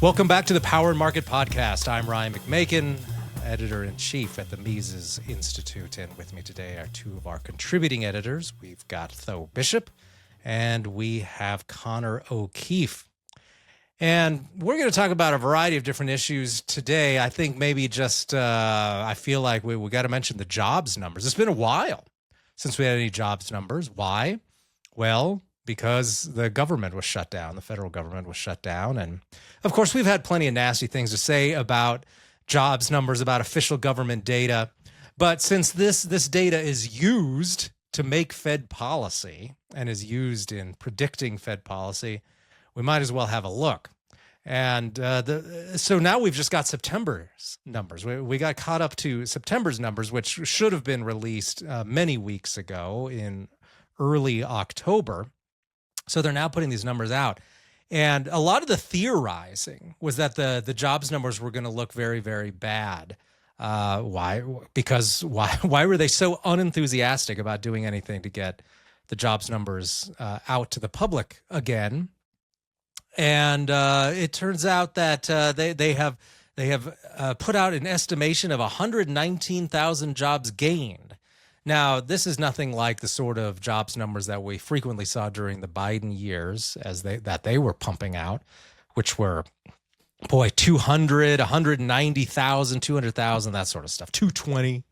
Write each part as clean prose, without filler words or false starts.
Welcome back to the Power and Market Podcast. I'm Ryan McMakin, Editor-in-Chief at the Mises Institute. And with me today are two of our contributing editors. We've got Tho Bishop and we have Connor O'Keefe. And we're going to talk about a variety of different issues today. I think maybe just, I feel like we got to mention the jobs numbers. It's been a while since we had any jobs numbers. Why? Well, because the government was shut down. The federal government was shut down. And of course, we've had plenty of nasty things to say about jobs numbers, about official government data. But since this data is used to make Fed policy and is used in predicting Fed policy, we might as well have a look. And so now we've just got September's numbers. We got caught up to September's numbers, which should have been released many weeks ago in early October. So they're now putting these numbers out. And a lot of the theorizing was that the jobs numbers were going to look very, very bad. Why? Because why were they so unenthusiastic about doing anything to get the jobs numbers out to the public again? And it turns out that they have put out an estimation of 119,000 jobs gained. Now, this is nothing like the sort of jobs numbers that we frequently saw during the Biden years that they were pumping out, which were, 200, 190,000, 200,000, that sort of stuff, 220.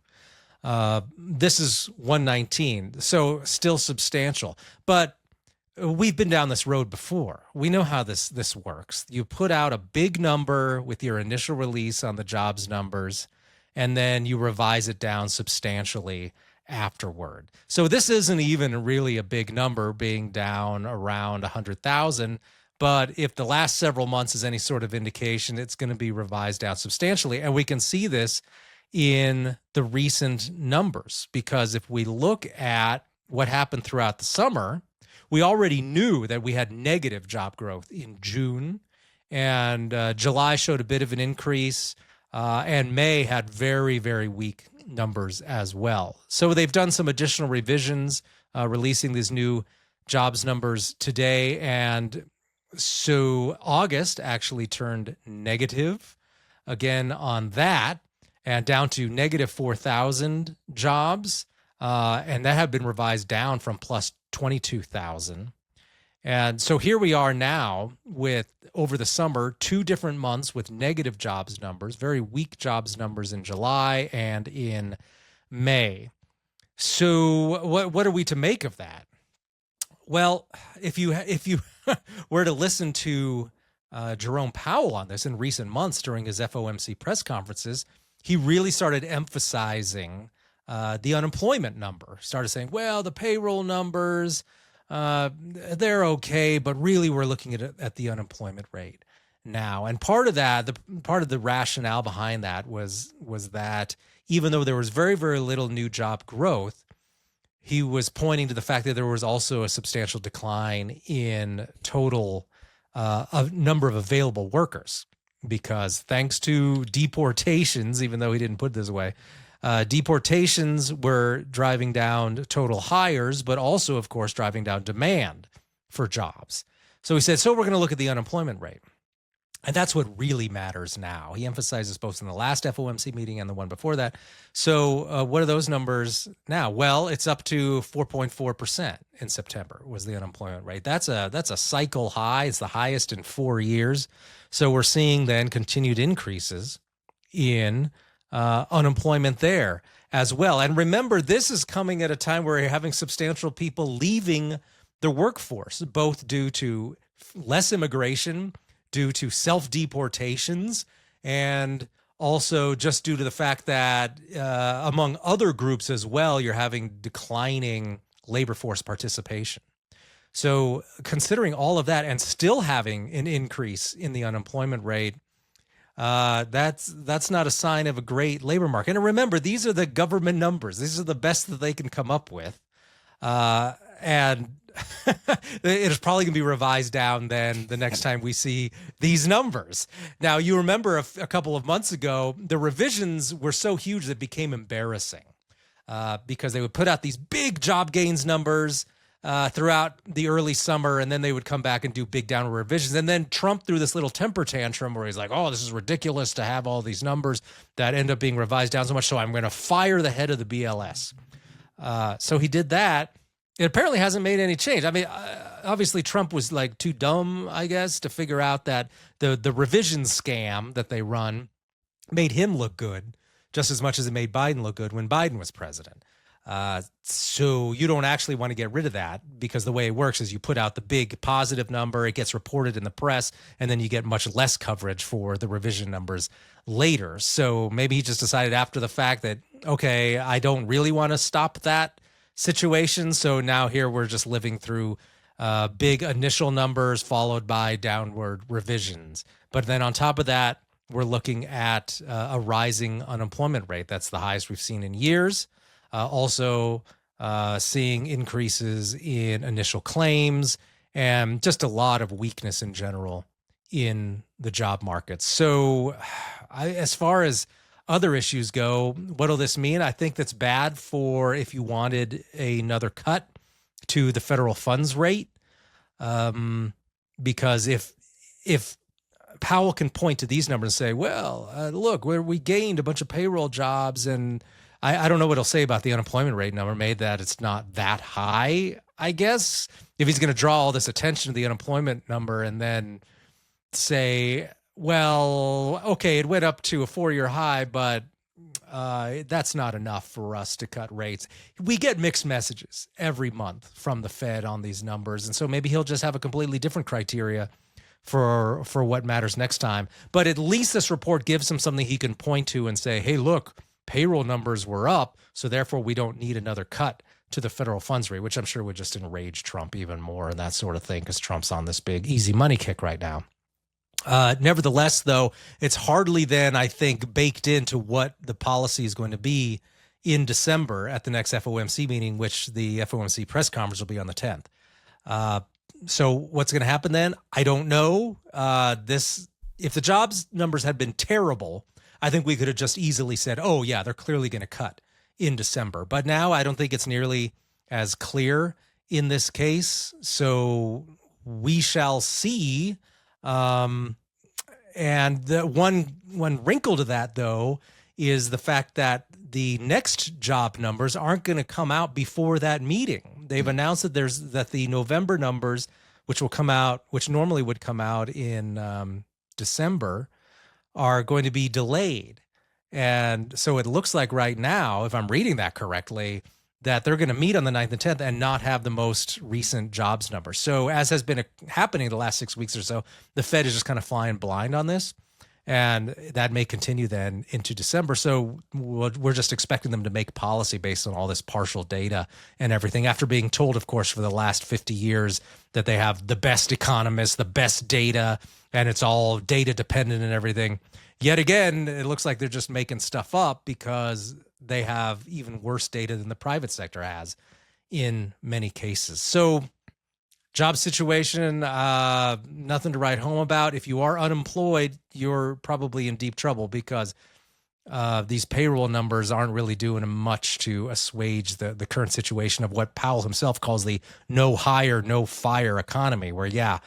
This is 119, so still substantial. But we've been down this road before. We know how this works. You put out a big number with your initial release on the jobs numbers, and then you revise it down substantially afterward. So this isn't even really a big number, being down around 100,000. But if the last several months is any sort of indication, it's going to be revised down substantially. And we can see this in the recent numbers, because if we look at what happened throughout the summer, we already knew that we had negative job growth in June, and July showed a bit of an increase, and May had very, very weak numbers as well. So they've done some additional revisions, releasing these new jobs numbers today, and so August actually turned negative again on that, and down to negative 4,000 jobs, and that had been revised down from plus 22,000. And so here we are now with, over the summer, 2 different months with negative jobs numbers, very weak jobs numbers in July and in May. So what are we to make of that? Well, if you were to listen to Jerome Powell on this in recent months during his FOMC press conferences, he really started emphasizing the unemployment number. Started saying, well, the payroll numbers, they're okay, but really we're looking at the unemployment rate now. And part of the rationale behind that was that even though there was very, very little new job growth, he was pointing to the fact that there was also a substantial decline in total number of available workers, because thanks to deportations, even though he didn't put it this way, deportations were driving down total hires, but also, of course, driving down demand for jobs. So he said, so we're going to look at the unemployment rate. And that's what really matters now. He emphasizes both in the last FOMC meeting and the one before that. So what are those numbers now? Well, it's up to 4.4% in September was the unemployment rate. That's a cycle high. It's the highest in 4 years. So we're seeing then continued increases in unemployment there as well. And remember, this is coming at a time where you're having substantial people leaving the workforce, both due to less immigration, due to self-deportations, and also just due to the fact that among other groups as well, you're having declining labor force participation. So considering all of that and still having an increase in the unemployment rate, that's not a sign of a great labor market. And remember, these are the government numbers. These are the best that they can come up with. And it is probably going to be revised down then the next time we see these numbers. Now, you remember a couple of months ago, the revisions were so huge that it became embarrassing because they would put out these big job gains numbers throughout the early summer, and then they would come back and do big downward revisions. And then Trump threw this little temper tantrum where he's like, oh, this is ridiculous to have all these numbers that end up being revised down so much, so I'm going to fire the head of the BLS. So he did that. It apparently hasn't made any change. I mean, obviously Trump was like too dumb, I guess, to figure out that the revision scam that they run made him look good just as much as it made Biden look good when Biden was president. So you don't actually want to get rid of that, because the way it works is you put out the big positive number, it gets reported in the press, and then you get much less coverage for the revision numbers later. So maybe he just decided after the fact that, okay, I don't really want to stop that situation. So now here we're just living through big initial numbers followed by downward revisions. But then on top of that, we're looking at a rising unemployment rate. That's the highest we've seen in years. Also seeing increases in initial claims and just a lot of weakness in general in the job market. So as far as other issues go, what'll this mean? I think that's bad for if you wanted another cut to the federal funds rate. Because if Powell can point to these numbers and say, well, look, we gained a bunch of payroll jobs, and I don't know what he'll say about the unemployment rate number, made that it's not that high, I guess. If he's going to draw all this attention to the unemployment number and then say, well, okay, it went up to a 4-year high, but that's not enough for us to cut rates. We get mixed messages every month from the Fed on these numbers, and so maybe he'll just have a completely different criteria for what matters next time. But at least this report gives him something he can point to and say, hey, look, payroll numbers were up, so therefore we don't need another cut to the federal funds rate, which I'm sure would just enrage Trump even more and that sort of thing, because Trump's on this big easy money kick right now. Nevertheless, though, it's hardly then, I think, baked into what the policy is going to be in December at the next FOMC meeting, which the FOMC press conference will be on the 10th. So what's going to happen then? I don't know. If the jobs numbers had been terrible, I think we could have just easily said, oh, yeah, they're clearly going to cut in December. But now I don't think it's nearly as clear in this case. So we shall see. And the one wrinkle to that, though, is the fact that the next job numbers aren't going to come out before that meeting. They've announced that the November numbers, which normally would come out in December, are going to be delayed. And so it looks like right now, if I'm reading that correctly, that they're going to meet on the 9th and 10th and not have the most recent jobs numbers. So as has been happening the last 6 weeks or so, the Fed is just kind of flying blind on this. And that may continue then into December. So we're just expecting them to make policy based on all this partial data and everything, after being told, of course, for the last 50 years that they have the best economists, the best data, and it's all data dependent and everything. Yet again, it looks like they're just making stuff up because they have even worse data than the private sector has in many cases. So job situation, nothing to write home about. If you are unemployed, you're probably in deep trouble, because these payroll numbers aren't really doing much to assuage the current situation of what Powell himself calls the no hire, no fire economy, where, yeah,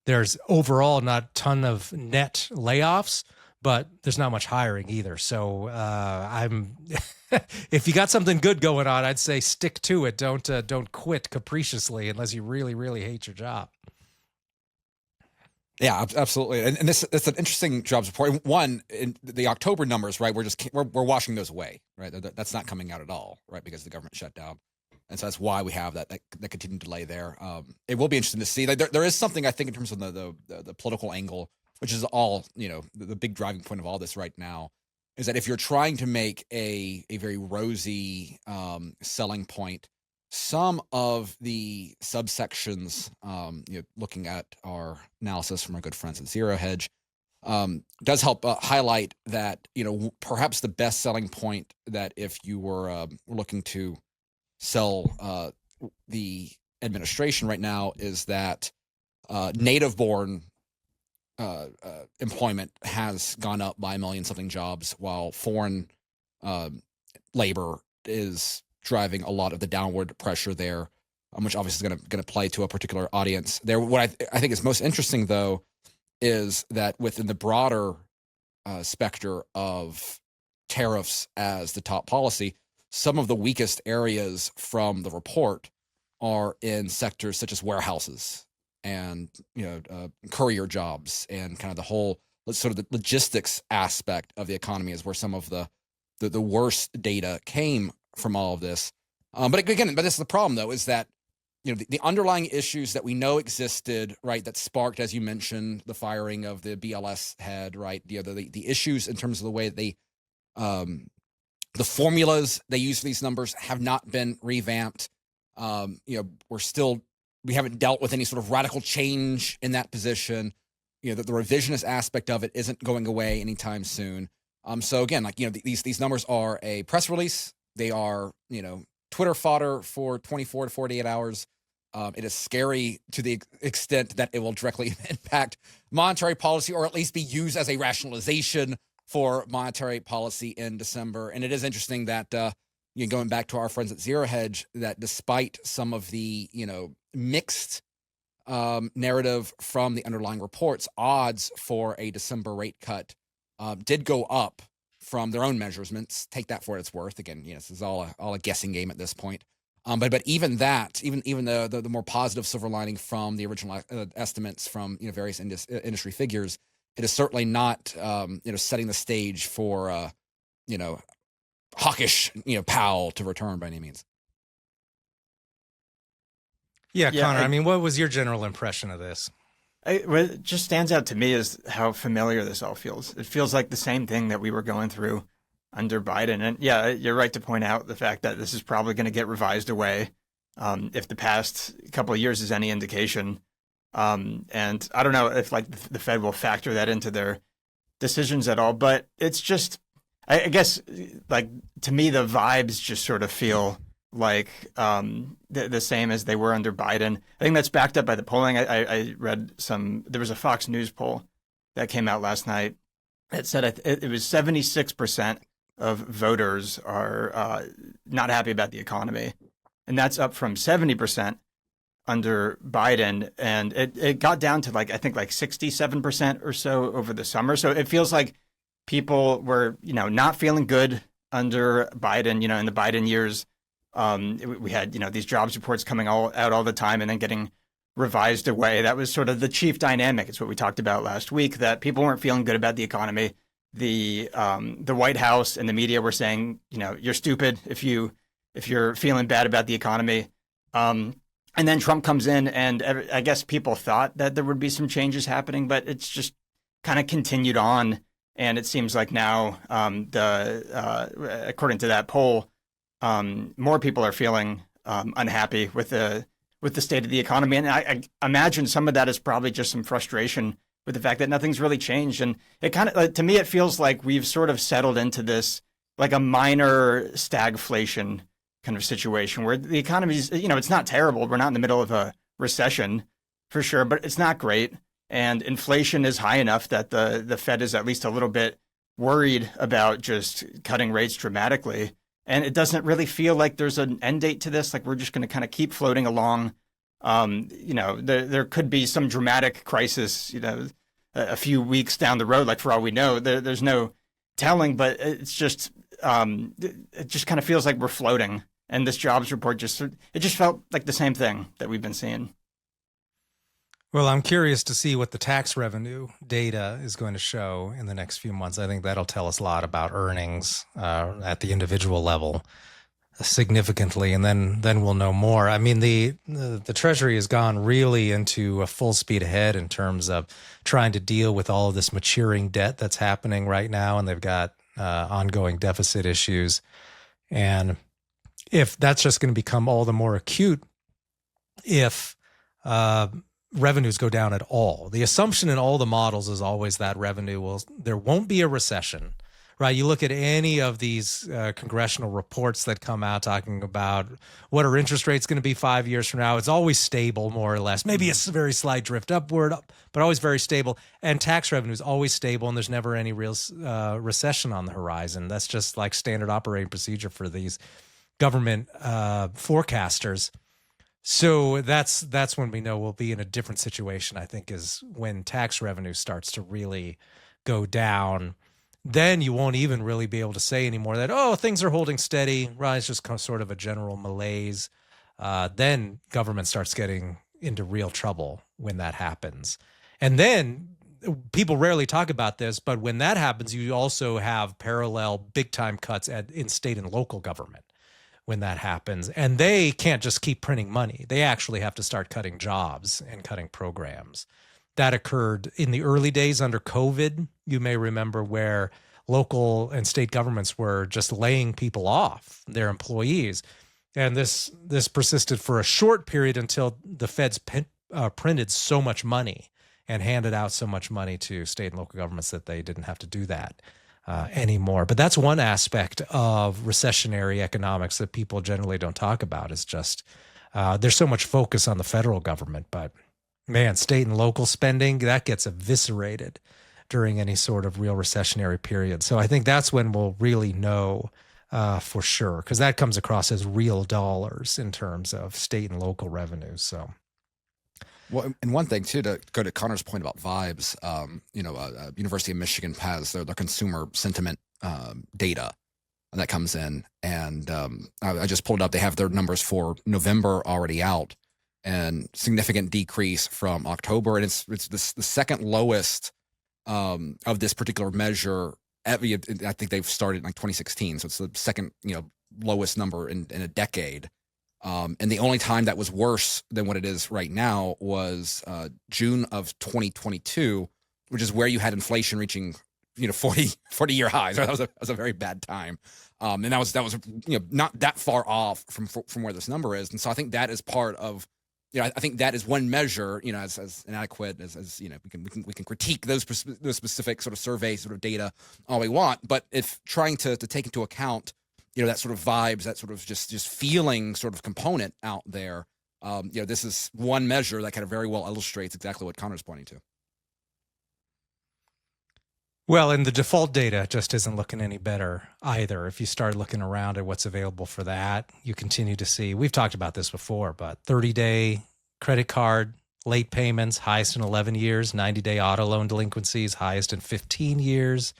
there's overall not a ton of net layoffs, but there's not much hiring either. So if you got something good going on, I'd say stick to it. Don't quit capriciously unless you really, really hate your job. Yeah, absolutely. And that's an interesting jobs report. One, in the October numbers, right? We're washing those away, right? That's not coming out at all, right? Because the government shut down. And so that's why we have that continued delay there. It will be interesting to see. Like, there is something, I think, in terms of the political angle, which is all, the big driving point of all this right now, is that if you're trying to make a very rosy selling point, some of the subsections, looking at our analysis from our good friends at Zero Hedge, does help highlight that, perhaps the best selling point, that if you were looking to sell the administration right now, is that native-born employment has gone up by 1 million something jobs, while foreign labor is driving a lot of the downward pressure there. which obviously is going to play to a particular audience there. What I think is most interesting, though, is that within the broader specter of tariffs as the top policy, some of the weakest areas from the report are in sectors such as warehouses and courier jobs, and kind of the whole sort of the logistics aspect of the economy is where some of the worst data came from all of this. But this is the problem, though, is that the underlying issues that we know existed, right, that sparked, as you mentioned, the firing of the BLS head, right, the issues in terms of the way they the formulas they use for these numbers have not been revamped. We haven't dealt with any sort of radical change in that position. The revisionist aspect of it isn't going away anytime soon. So again, these numbers are a press release. They are, Twitter fodder for 24 to 48 hours. It is scary to the extent that it will directly impact monetary policy, or at least be used as a rationalization for monetary policy in December. And it is interesting that, going back to our friends at Zero Hedge, that despite some of the, mixed narrative from the underlying reports, odds for a December rate cut did go up from their own measurements. Take that for what it's worth. Again, this is all a guessing game at this point. But even that, even the more positive silver lining from the original estimates from various industry figures, it is certainly not setting the stage for hawkish Powell to return by any means. Yeah, Connor. What was your general impression of this? What just stands out to me is how familiar this all feels. It feels like the same thing that we were going through under Biden. And yeah, you're right to point out the fact that this is probably going to get revised away if the past couple of years is any indication. And I don't know if the Fed will factor that into their decisions at all, but it's just, I guess, to me, the vibes just sort of feel like the same as they were under Biden. I think that's backed up by the polling. I read there was a Fox News poll that came out last night that said it was 76% of voters are not happy about the economy. And that's up from 70% under Biden. And it got down to I think 67% or so over the summer. So it feels like people were, not feeling good under Biden, in the Biden years. We had, these jobs reports coming out all the time and then getting revised away. That was sort of the chief dynamic. It's what we talked about last week, that people weren't feeling good about the economy. The White House and the media were saying, you're stupid if you're feeling bad about the economy. And then Trump comes in, and I guess people thought that there would be some changes happening, but it's just kind of continued on. And it seems like now, according to that poll, more people are feeling unhappy with the state of the economy. And I imagine some of that is probably just some frustration with the fact that nothing's really changed. And it kind of, to me, it feels like we've sort of settled into this, a minor stagflation kind of situation where the economy is, it's not terrible. We're not in the middle of a recession for sure, but it's not great. And inflation is high enough that the Fed is at least a little bit worried about just cutting rates dramatically. And it doesn't really feel like there's an end date to this. We're just going to kind of keep floating along. There could be some dramatic crisis, a few weeks down the road, for all we know. There's no telling, but it's just, it just kind of feels like we're floating. And this jobs report just felt like the same thing that we've been seeing. Well, I'm curious to see what the tax revenue data is going to show in the next few months. I think that'll tell us a lot about earnings at the individual level significantly, and then we'll know more. The Treasury has gone really into a full speed ahead in terms of trying to deal with all of this maturing debt that's happening right now, and they've got ongoing deficit issues. And if that's just going to become all the more acute if revenues go down at all. The assumption in all the models is always that there won't be a recession, right? You look at any of these congressional reports that come out talking about what are interest rates going to be 5 years from now. It's always stable, more or less. Maybe a very slight drift upward, but always very stable. And tax revenue is always stable, and there's never any real recession on the horizon. That's just standard operating procedure for these government forecasters. So that's when we know we'll be in a different situation, I think, is when tax revenue starts to really go down. Then you won't even really be able to say anymore that, oh, things are holding steady, right? It's just sort of a general malaise. Then government starts getting into real trouble when that happens. And then people rarely talk about this, but when that happens, you also have parallel big time cuts in state and local government when that happens. And they can't just keep printing money. They actually have to start cutting jobs and cutting programs. That occurred in the early days under COVID. You may remember where local and state governments were just laying people off, their employees. And this persisted for a short period until the feds printed so much money and handed out so much money to state and local governments that they didn't have to do that anymore. But that's one aspect of recessionary economics that people generally don't talk about, is just there's so much focus on the federal government, but man, state and local spending, that gets eviscerated during any sort of real recessionary period. So I think that's when we'll really know for sure, because that comes across as real dollars in terms of state and local revenues. So. Well, and one thing too, to go to Connor's point about vibes, University of Michigan has their consumer sentiment data, and that comes in, and I just pulled it up. They have their numbers for November already out, and significant decrease from October, and it's the second lowest of this particular measure. I think they've started in like 2016, so it's the second lowest number in a decade. And the only time that was worse than what it is right now was June of 2022, which is where you had inflation reaching 40-year highs. That was a very bad time, and that was not that far off from where this number is. And so I think that is part of I think that is one measure as inadequate as we can critique those specific sort of survey sort of data all we want, but if trying to take into account that sort of vibes, that sort of just feeling sort of component out there. This is one measure that kind of very well illustrates exactly what Connor's pointing to. Well, and the default data just isn't looking any better either. If you start looking around at what's available for that, you continue to see, we've talked about this before, but 30-day credit card late payments, highest in 11 years, 90-day auto loan delinquencies, highest in 15 years.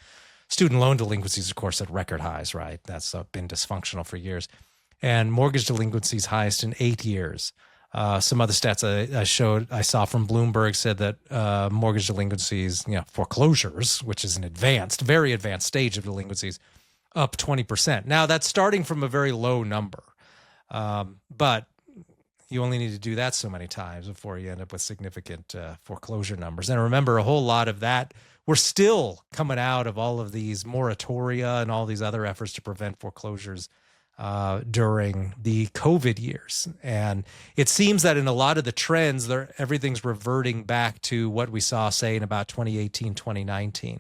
Student loan delinquencies, of course, at record highs, right? That's been dysfunctional for years. And mortgage delinquencies highest in 8 years. Some other stats I saw from Bloomberg said that mortgage delinquencies, foreclosures, which is an very advanced stage of delinquencies, up 20%. Now, that's starting from a very low number, but you only need to do that so many times before you end up with significant foreclosure numbers. And remember, a whole lot of that, we're still coming out of all of these moratoria and all these other efforts to prevent foreclosures during the COVID years. And it seems that in a lot of the trends, everything's reverting back to what we saw, say, in about 2018, 2019.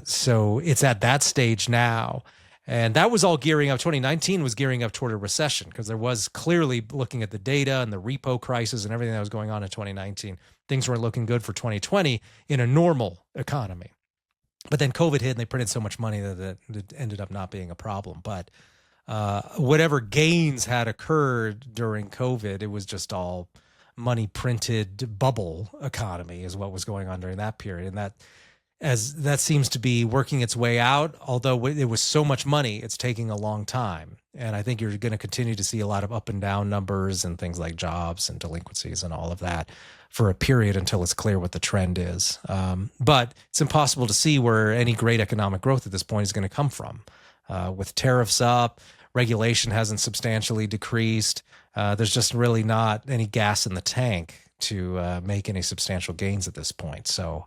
So it's at that stage now. And that was all gearing up. 2019 was gearing up toward a recession because there was clearly, looking at the data and the repo crisis and everything that was going on in 2019, things weren't looking good for 2020 in a normal economy. But then COVID hit and they printed so much money that it ended up not being a problem. But whatever gains had occurred during COVID, it was just all money printed bubble economy is what was going on during that period. And that seems to be working its way out, although it was so much money, it's taking a long time. And I think you're going to continue to see a lot of up and down numbers and things like jobs and delinquencies and all of that for a period until it's clear what the trend is. But it's impossible to see where any great economic growth at this point is going to come from. With tariffs up, regulation hasn't substantially decreased. There's just really not any gas in the tank to make any substantial gains at this point. So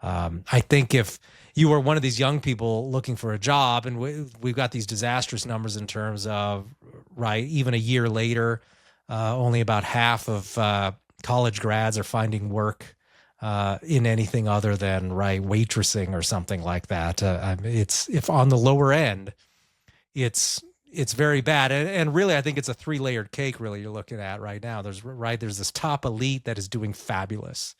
I think if you were one of these young people looking for a job, and we've got these disastrous numbers in terms of, right, even a year later, only about half of college grads are finding work in anything other than, right, waitressing or something like that. It's if on the lower end, it's very bad. And really, I think it's a 3-layered cake, really, you're looking at right now. There's this top elite that is doing fabulous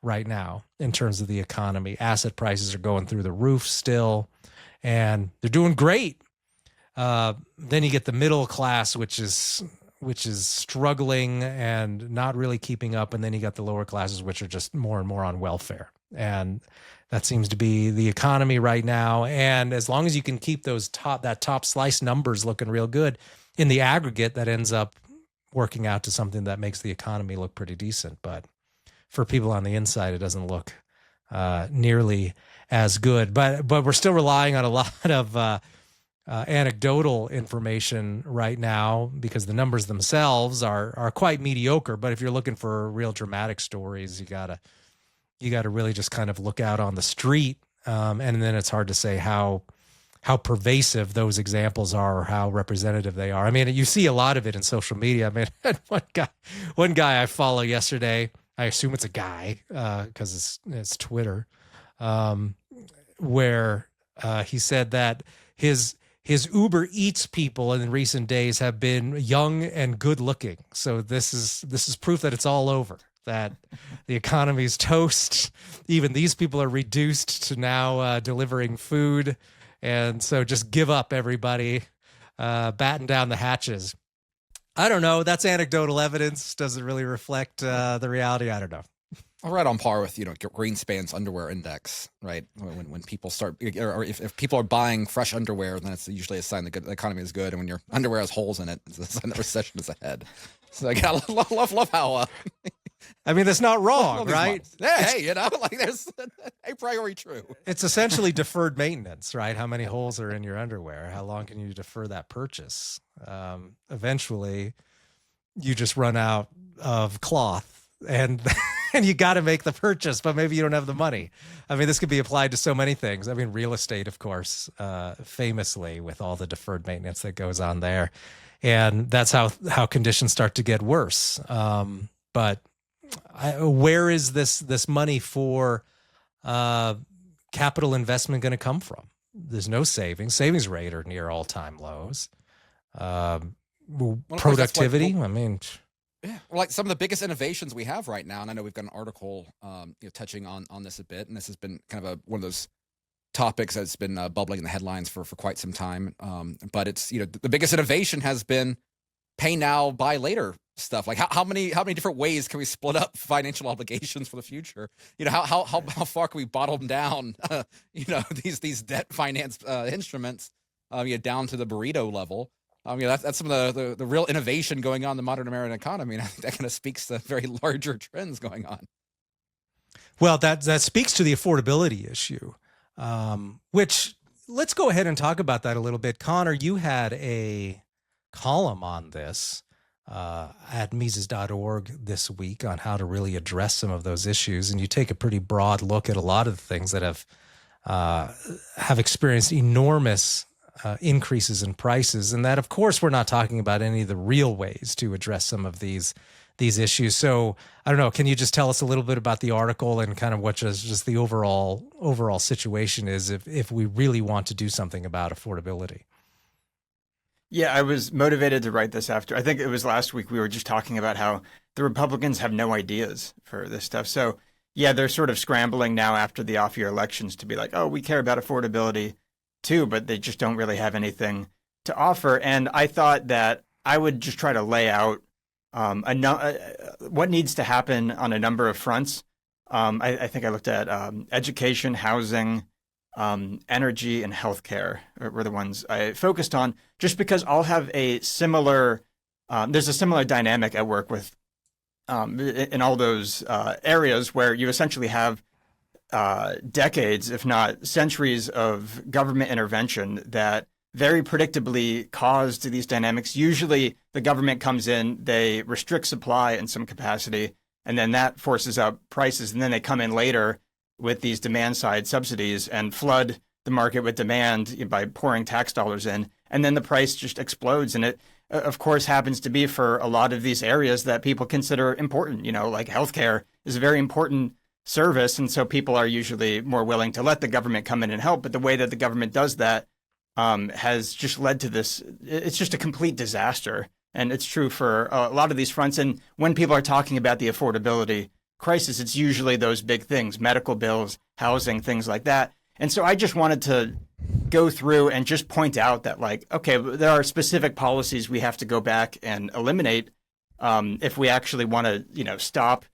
right now in terms of the economy. Asset prices are going through the roof still, and they're doing great. Then you get the middle class, which is which is struggling and not really keeping up. And then you got the lower classes, which are just more and more on welfare. And that seems to be the economy right now. And as long as you can keep that top slice numbers looking real good, in the aggregate, that ends up working out to something that makes the economy look pretty decent. But for people on the inside, it doesn't look nearly as good. But we're still relying on a lot of anecdotal information right now because the numbers themselves are quite mediocre. But if you're looking for real dramatic stories, you gotta really just kind of look out on the street, and then it's hard to say how pervasive those examples are or how representative they are. I mean, you see a lot of it in social media. I mean, one guy I follow yesterday, I assume it's a guy because it's Twitter, where he said that his Uber Eats people in recent days have been young and good looking. So this is proof that it's all over, that the economy's toast. Even these people are reduced to now delivering food. And so just give up, everybody, batten down the hatches. I don't know. That's anecdotal evidence. Does it really reflect the reality? I don't know. I'm right on par with, Greenspan's underwear index, right? When people start, or if people are buying fresh underwear, then it's usually a sign the economy is good. And when your underwear has holes in it, it's a sign that recession is ahead. So I gotta love how. I mean, that's not wrong, right? Hey, there's a priori true. It's essentially deferred maintenance, right? How many holes are in your underwear? How long can you defer that purchase? Eventually, you just run out of cloth, and you got to make the purchase, but maybe you don't have the money. I mean, this could be applied to so many things. I mean, real estate, of course, famously with all the deferred maintenance that goes on there, and that's how conditions start to get worse. But where is this money for capital investment going to come from? There's no savings. Savings rate are near all-time lows. Productivity, I mean... Yeah, like some of the biggest innovations we have right now, and I know we've got an article touching on this a bit, and this has been kind of one of those topics that's been bubbling in the headlines for quite some time. But it's, the biggest innovation has been pay now, buy later stuff. Like how many different ways can we split up financial obligations for the future? How far can we bottom down these debt finance instruments down to the burrito level? That's some of the real innovation going on in the modern American economy, and I think that kind of speaks to very larger trends going on. Well, that speaks to the affordability issue, which let's go ahead and talk about that a little bit. Connor, you had a column on this at Mises.org this week on how to really address some of those issues, and you take a pretty broad look at a lot of the things that have experienced enormous increases in prices, and that, of course, we're not talking about any of the real ways to address some of these issues. So I don't know. Can you just tell us a little bit about the article and kind of what just the overall situation is if we really want to do something about affordability? Yeah, I was motivated to write this after. I think it was last week we were just talking about how the Republicans have no ideas for this stuff. So yeah, they're sort of scrambling now after the off-year elections to be like, oh, we care about affordability too, but they just don't really have anything to offer. And I thought that I would just try to lay out what needs to happen on a number of fronts. I think I looked at education, housing, energy, and healthcare were the ones I focused on, just because all have a similar, there's a similar dynamic at work with in all those areas where you essentially have decades, if not centuries, of government intervention that very predictably caused these dynamics. Usually the government comes in, they restrict supply in some capacity, and then that forces up prices. And then they come in later with these demand side subsidies and flood the market with demand by pouring tax dollars in. And then the price just explodes. And it, of course, happens to be for a lot of these areas that people consider important, like healthcare is a very important service. And so people are usually more willing to let the government come in and help. But the way that the government does that has just led to this. It's just a complete disaster. And it's true for a lot of these fronts. And when people are talking about the affordability crisis, it's usually those big things, medical bills, housing, things like that. And so I just wanted to go through and just point out that, like, okay, there are specific policies we have to go back and eliminate if we actually want to, stop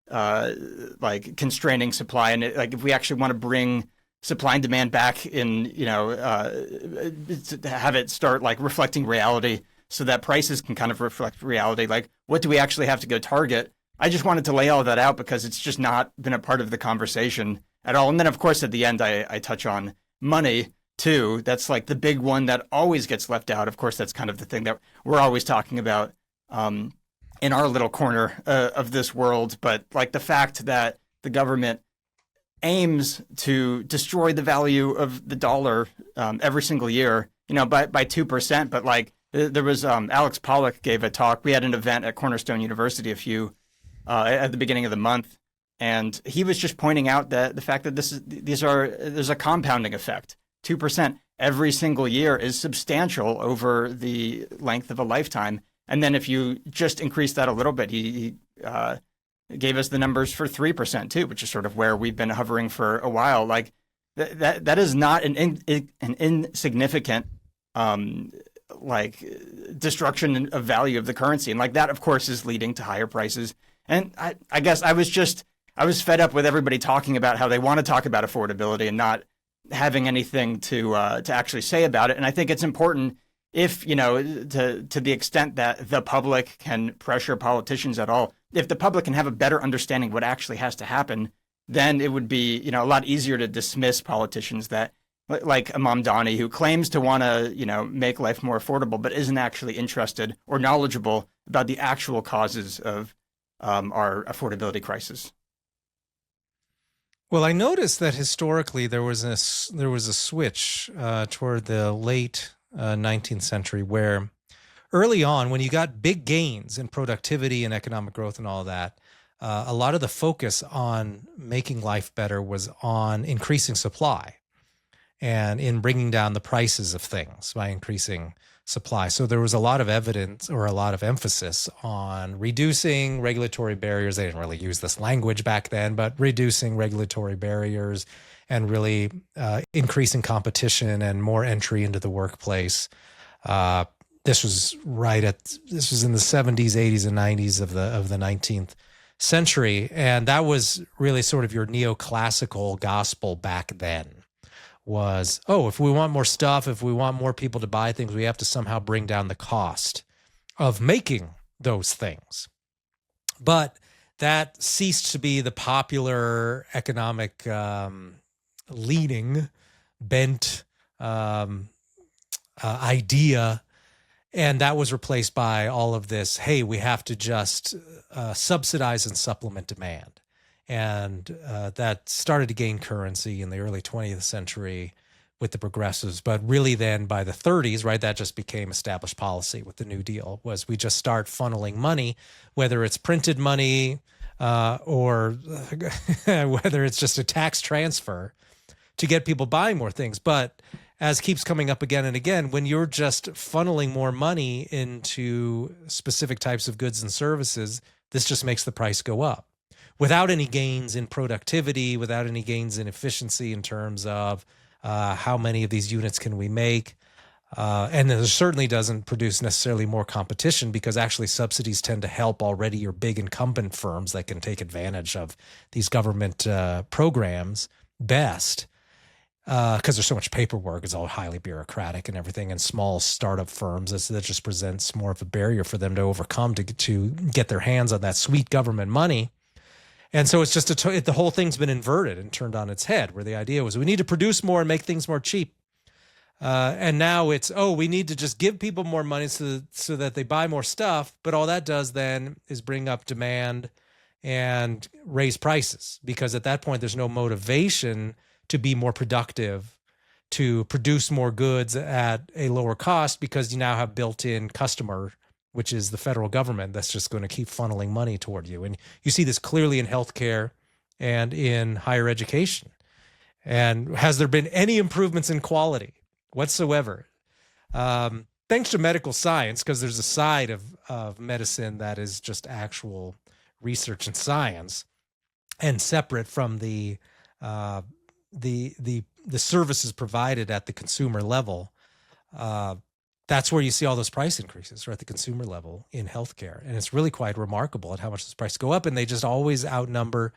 like constraining supply, and like if we actually want to bring supply and demand back in, to have it start like reflecting reality, so that prices can kind of reflect reality. Like, what do we actually have to go target? I just wanted to lay all that out because it's just not been a part of the conversation at all. And then, of course, at the end, I touch on money too. That's like the big one that always gets left out. Of course, that's kind of the thing that we're always talking about in our little corner of this world. But like the fact that the government aims to destroy the value of the dollar every single year, by 2%. But like there was Alex Pollock gave a talk. We had an event at Cornerstone University at the beginning of the month, and he was just pointing out that the fact that there's a compounding effect. 2% every single year is substantial over the length of a lifetime. And then if you just increase that a little bit, he gave us the numbers for 3% too, which is sort of where we've been hovering for a while. Like that is not an insignificant like destruction of value of the currency. And like that, of course, is leading to higher prices. And I guess I was fed up with everybody talking about how they want to talk about affordability and not having anything to actually say about it. And I think it's important, if, to the extent that the public can pressure politicians at all, if the public can have a better understanding what actually has to happen, then it would be, a lot easier to dismiss politicians that, like Imam Dani, who claims to want to, make life more affordable, but isn't actually interested or knowledgeable about the actual causes of our affordability crisis. Well, I noticed that historically there was a switch toward the late 19th century, where early on, when you got big gains in productivity and economic growth and all that, a lot of the focus on making life better was on increasing supply and in bringing down the prices of things by increasing supply. So there was a lot of evidence, or a lot of emphasis on reducing regulatory barriers. They didn't really use this language back then, but reducing regulatory barriers and really increasing competition and more entry into the workplace. This was in the 70s, 80s, and 90s of the 19th century, and that was really sort of your neoclassical gospel back then. Was, if we want more stuff, if we want more people to buy things, we have to somehow bring down the cost of making those things. But that ceased to be the popular economic leaning, bent idea. And that was replaced by all of this, hey, we have to just subsidize and supplement demand. And that started to gain currency in the early 20th century with the progressives. But really then by the 30s, right, that just became established policy with the New Deal, was we just start funneling money, whether it's printed money or whether it's just a tax transfer, to get people buying more things. But as keeps coming up again and again, when you're just funneling more money into specific types of goods and services, this just makes the price go up, without any gains in productivity, without any gains in efficiency in terms of how many of these units can we make. And it certainly doesn't produce necessarily more competition, because actually subsidies tend to help already your big incumbent firms that can take advantage of these government programs best, because there's so much paperwork. It's all highly bureaucratic and everything, and small startup firms, that just presents more of a barrier for them to overcome to get their hands on that sweet government money. And so it's just the whole thing's been inverted and turned on its head, where the idea was we need to produce more and make things more cheap. And now it's, we need to just give people more money so that they buy more stuff. But all that does then is bring up demand and raise prices, because at that point there's no motivation to be more productive, to produce more goods at a lower cost, because you now have built-in customer, which is the federal government, that's just going to keep funneling money toward you. And you see this clearly in healthcare and in higher education. And has there been any improvements in quality whatsoever? Thanks to medical science, because there's a side of medicine that is just actual research and science, and separate from the the services provided at the consumer level, that's where you see all those price increases, right, at the consumer level in healthcare. And it's really quite remarkable at how much those prices go up, and they just always outnumber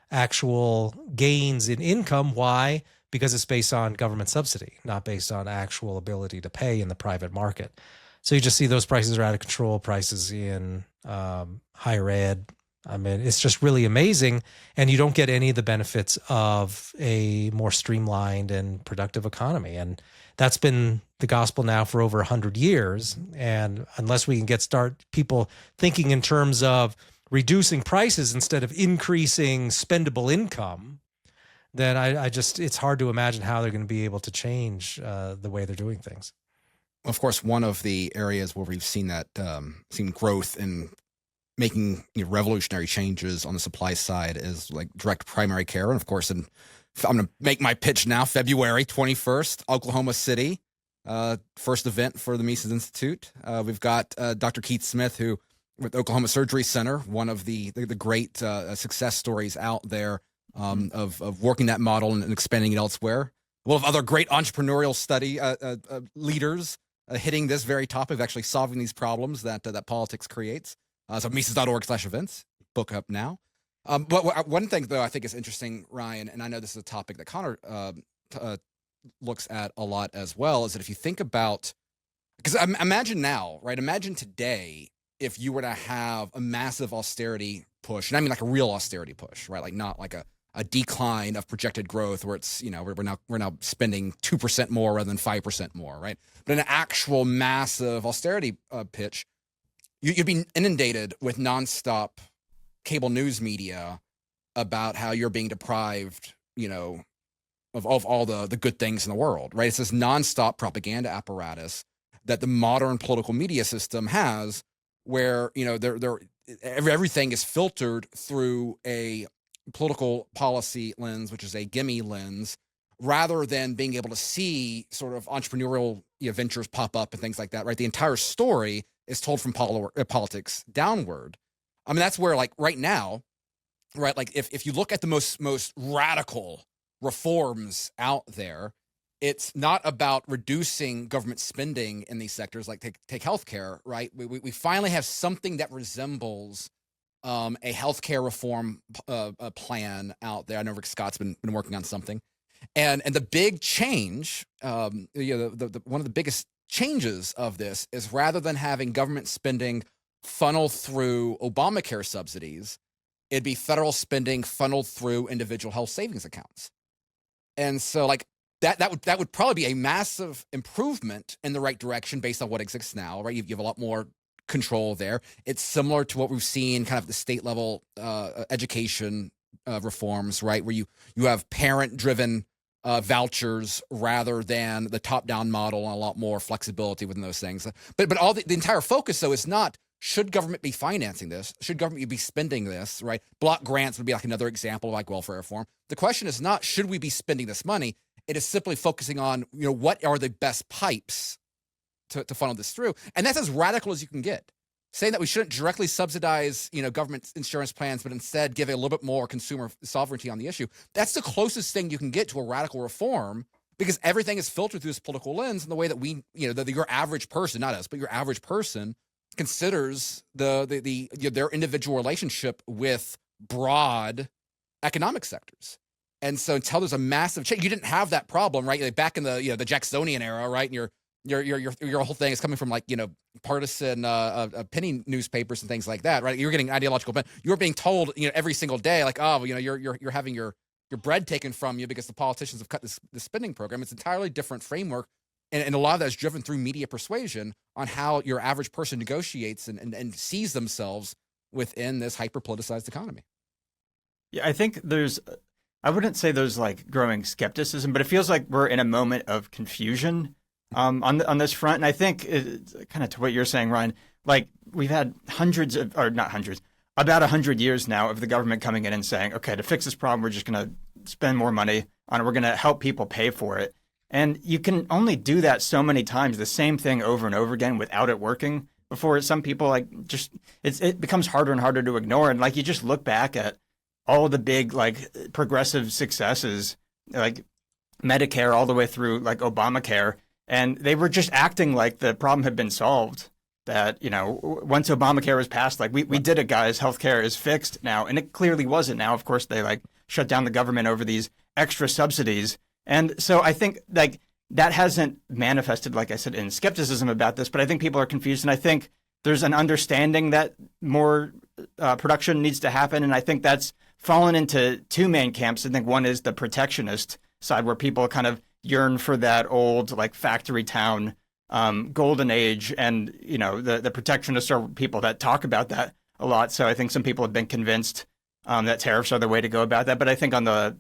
actual gains in income. Why? Because it's based on government subsidy, not based on actual ability to pay in the private market. So you just see those prices are out of control, prices in higher ed. I mean, it's just really amazing. And you don't get any of the benefits of a more streamlined and productive economy. And that's been the gospel now for over 100 years. And unless we can start people thinking in terms of reducing prices instead of increasing spendable income, then it's hard to imagine how they're going to be able to change the way they're doing things. Of course, one of the areas where we've seen that seen growth in making revolutionary changes on the supply side is like direct primary care. And of course, I'm going to make my pitch now. February 21st, Oklahoma City, first event for the Mises Institute. We've got Dr. Keith Smith, who with Oklahoma Surgery Center, one of the great success stories out there. Of working that model and expanding it elsewhere. We'll have other great entrepreneurial study leaders hitting this very topic of actually solving these problems that politics creates. So Mises.org/events, book up now. But one thing, though, I think is interesting, Ryan, and I know this is a topic that Connor looks at a lot as well, is that if you think about, because imagine now, right? Imagine today if you were to have a massive austerity push, and I mean like a real austerity push, right? Like not like a decline of projected growth where it's, we're now spending 2% more rather than 5% more, right? But an actual massive austerity pitch, you'd be inundated with nonstop cable news media about how you're being deprived, of all the good things in the world, right? It's this nonstop propaganda apparatus that the modern political media system has, where everything is filtered through a political policy lens, which is a gimme lens, rather than being able to see sort of entrepreneurial ventures pop up and things like that, right? The entire story is told from politics downward. I mean, that's where, like, right now, right, like if you look at the most radical reforms out there, it's not about reducing government spending in these sectors, like take healthcare, right? We finally have something that resembles a healthcare reform plan out there. I know Rick Scott's been working on something, and the big change, one of the biggest changes of this is rather than having government spending funnel through Obamacare subsidies, it'd be federal spending funneled through individual health savings accounts, and so like that would probably be a massive improvement in the right direction based on what exists now, right? You have a lot more control there. It's similar to what we've seen kind of the state level education reforms, right? Where you have parent driven vouchers rather than the top down model, and a lot more flexibility within those things. But all the entire focus though is not, should government be financing this? Should government be spending this, right? Block grants would be like another example of like welfare reform. The question is not, should we be spending this money? It is simply focusing on, what are the best pipes to funnel this through. And that's as radical as you can get. Saying that we shouldn't directly subsidize, government insurance plans, but instead give a little bit more consumer sovereignty on the issue. That's the closest thing you can get to a radical reform, because everything is filtered through this political lens in the way that we, your average person, not us, but your average person considers their individual relationship with broad economic sectors. And so until there's a massive change, you didn't have that problem, right? Like back in the the Jacksonian era, right? And your whole thing is coming from partisan penny newspapers and things like that, right? You're getting ideological, but you're being told every single day, like, oh, you're having your bread taken from you because the politicians have cut this spending program. It's an entirely different framework, and a lot of that is driven through media persuasion on how your average person negotiates and sees themselves within this hyper politicized economy. Yeah, I think I wouldn't say there's like growing skepticism, but it feels like we're in a moment of confusion on this front. And I think kind of to what you're saying, Ryan, like we've had about 100 years now of the government coming in and saying, okay, to fix this problem, we're just going to spend more money on it. We're going to help people pay for it. And you can only do that so many times, the same thing over and over again without it working, before some people it becomes harder and harder to ignore. And like, you just look back at all the big, like, progressive successes, like Medicare all the way through like Obamacare, and they were just acting like the problem had been solved. That, you know, once Obamacare was passed, like we did it, guys. Healthcare is fixed now, and it clearly wasn't. Now, of course, they like shut down the government over these extra subsidies, and so I think like that hasn't manifested, like I said, in skepticism about this. But I think people are confused, and I think there's an understanding that more production needs to happen, and I think that's fallen into two main camps. I think one is the protectionist side, where people kind of yearn for that old like factory town golden age, and you know the protectionists are people that talk about that a lot. So I think some people have been convinced that tariffs are the way to go about that. But I think on the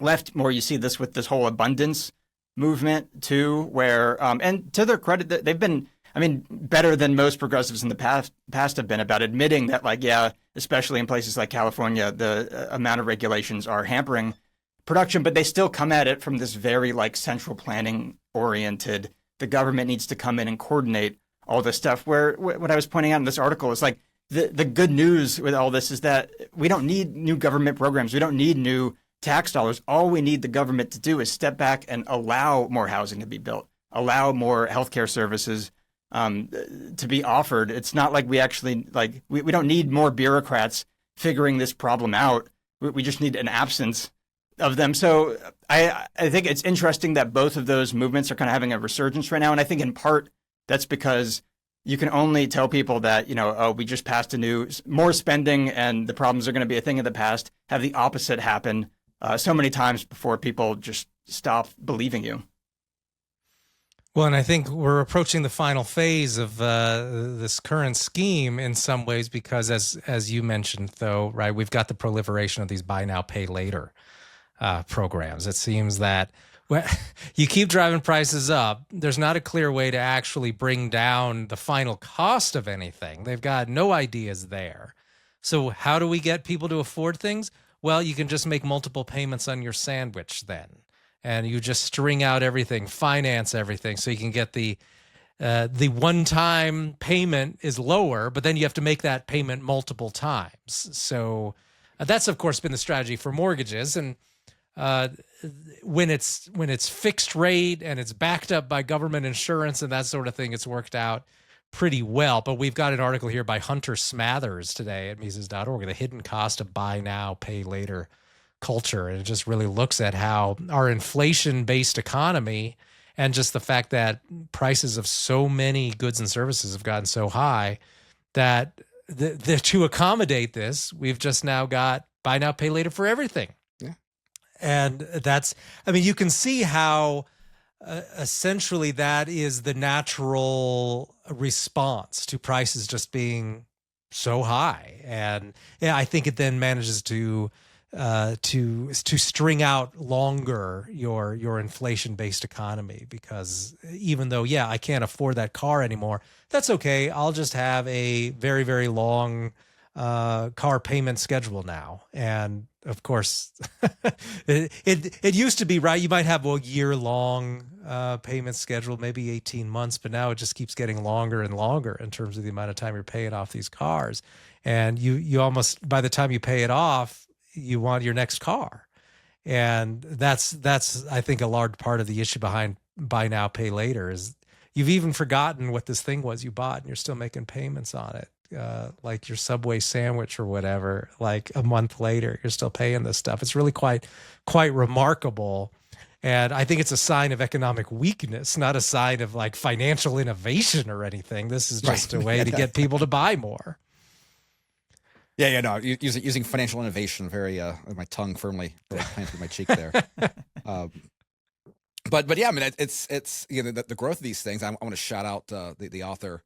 left, more you see this with this whole abundance movement too, where and to their credit, they've been, I mean, better than most progressives in the past have been about admitting that, like, yeah, especially in places like California, the amount of regulations are hampering production, but they still come at it from this very like central planning oriented. The government needs to come in and coordinate all this stuff. Where what I was pointing out in this article is like the good news with all this is that we don't need new government programs. We don't need new tax dollars. All we need the government to do is step back and allow more housing to be built, allow more healthcare services to be offered. It's not like we actually like we don't need more bureaucrats figuring this problem out. We just need an absence of them. So I think it's interesting that both of those movements are kind of having a resurgence right now. And I think in part that's because you can only tell people that, you know, oh, we just passed more spending and the problems are going to be a thing of the past, have the opposite happen so many times before people just stop believing you. Well, and I think we're approaching the final phase of this current scheme in some ways, because as you mentioned, though, right, we've got the proliferation of these buy now, pay later programs. It seems that you keep driving prices up. There's not a clear way to actually bring down the final cost of anything. They've got no ideas there. So how do we get people to afford things? Well, you can just make multiple payments on your sandwich then. And you just string out everything, finance everything, so you can get the one-time payment is lower, but then you have to make that payment multiple times. So that's, of course, been the strategy for mortgages. And when it's fixed rate and it's backed up by government insurance and that sort of thing, it's worked out pretty well. But we've got an article here by Hunter Smathers today at Mises.org, The Hidden Cost of Buy Now, Pay Later Culture. And it just really looks at how our inflation-based economy and just the fact that prices of so many goods and services have gotten so high that to accommodate this, we've just now got buy now, pay later for everything. And that's, I mean, you can see how essentially that is the natural response to prices just being so high. And yeah, I think it then manages to string out longer your inflation-based economy, because even though, yeah, I can't afford that car anymore, that's okay. I'll just have a very, very long car payment schedule now. And of course, it used to be, right, you might have a year-long payment schedule, maybe 18 months, but now it just keeps getting longer and longer in terms of the amount of time you're paying off these cars. And you almost, by the time you pay it off, you want your next car. And that's I think a large part of the issue behind buy now, pay later is you've even forgotten what this thing was you bought and you're still making payments on it. Like your Subway sandwich or whatever, like a month later, you're still paying this stuff. It's really quite remarkable. And I think it's a sign of economic weakness, not a sign of like financial innovation or anything. This is just a way to get people to buy more. Yeah, no, using financial innovation, very, my tongue firmly planted my cheek there. But yeah, I mean, it's you know, the growth of these things. I want to shout out the author,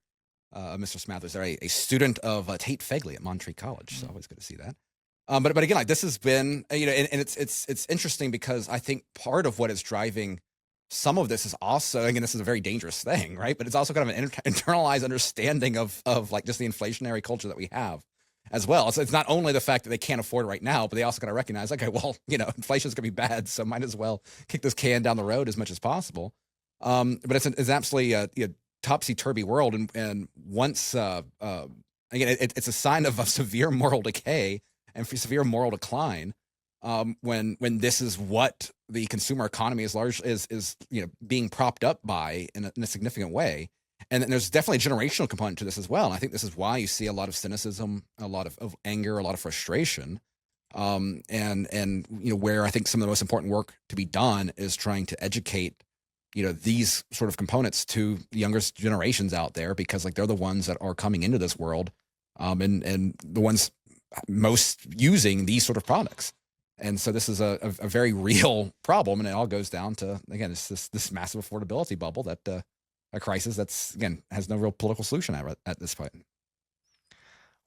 Mr. Smathers. They're a student of Tate Fegley at Monterey College, so always good to see that. But again, like this has been, you know, and it's interesting because I think part of what is driving some of this is also, again, this is a very dangerous thing, right? But it's also kind of an internalized understanding of like just the inflationary culture that we have as well. So it's not only the fact that they can't afford it right now, but they also got to recognize, okay, well, you know, inflation is going to be bad, so might as well kick this can down the road as much as possible. But it's absolutely a topsy-turvy world, and once again, it's a sign of a severe moral decay and severe moral decline when this is what the consumer economy is being propped up by in a significant way. And then there's definitely a generational component to this as well. And I think this is why you see a lot of cynicism, a lot of anger, a lot of frustration. And where I think some of the most important work to be done is trying to educate, these sort of components to the younger generations out there, because like they're the ones that are coming into this world, and the ones most using these sort of products. And so this is a very real problem, and it all goes down to, again, it's this massive affordability bubble that a crisis that's, again, has no real political solution at this point.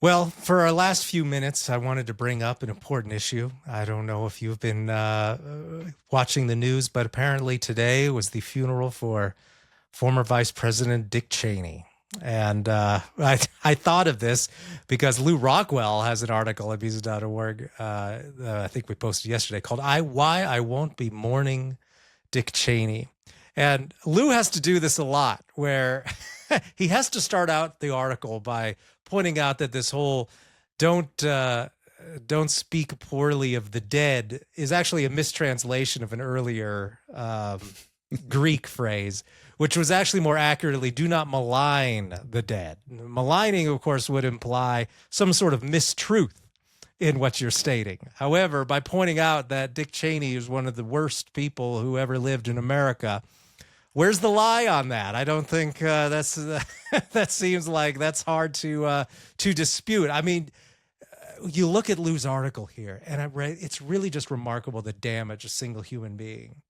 Well, for our last few minutes, I wanted to bring up an important issue. I don't know if you've been watching the news, but apparently today was the funeral for former Vice President Dick Cheney. And I thought of this because Lou Rockwell has an article at Mises.org, I think we posted yesterday, called Why I Won't Be Mourning Dick Cheney. And Lou has to do this a lot, where he has to start out the article by pointing out that this whole don't speak poorly of the dead is actually a mistranslation of an earlier Greek phrase, which was actually more accurately, do not malign the dead. Maligning, of course, would imply some sort of mistruth in what you're stating. However, by pointing out that Dick Cheney is one of the worst people who ever lived in America, where's the lie on that? I don't think that's that seems like that's hard to dispute. I mean, you look at Lou's article here, and it's really just remarkable the damage a single human being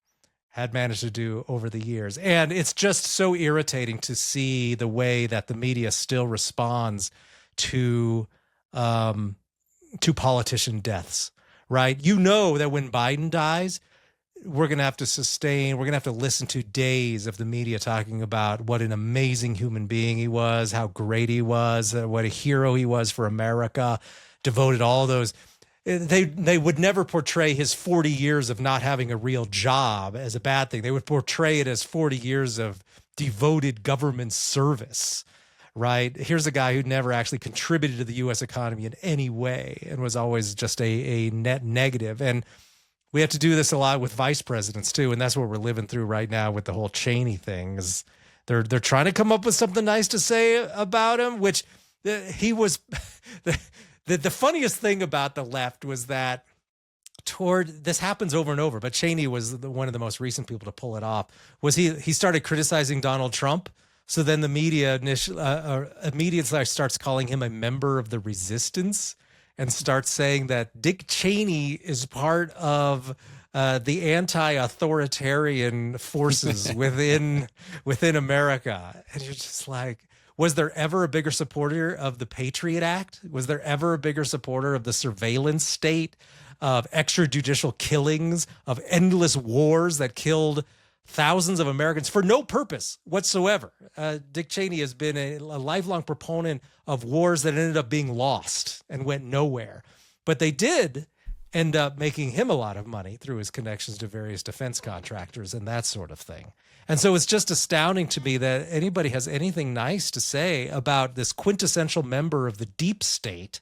had managed to do over the years. And it's just so irritating to see the way that the media still responds to politician deaths, right? You know that when Biden dies, we're going to have to listen to days of the media talking about what an amazing human being he was, how great he was, what a hero he was for America, devoted all those. They would never portray his 40 years of not having a real job as a bad thing. They would portray it as 40 years of devoted government service, right? Here's a guy who never actually contributed to the U.S. economy in any way and was always just a net negative. And we have to do this a lot with vice presidents too, and that's what we're living through right now with the whole Cheney thing. Is they're trying to come up with something nice to say about him, which he was. The funniest thing about the left was that this happens over and over, but Cheney was one of the most recent people to pull it off. Was he started criticizing Donald Trump, so then the media immediately starts calling him a member of the resistance, and starts saying that Dick Cheney is part of the anti-authoritarian forces within America. And you're just like, was there ever a bigger supporter of the Patriot Act? Was there ever a bigger supporter of the surveillance state, of extrajudicial killings, of endless wars that killed thousands of Americans for no purpose whatsoever? Dick Cheney has been a lifelong proponent of wars that ended up being lost and went nowhere. But they did end up making him a lot of money through his connections to various defense contractors and that sort of thing. And so it's just astounding to me that anybody has anything nice to say about this quintessential member of the deep state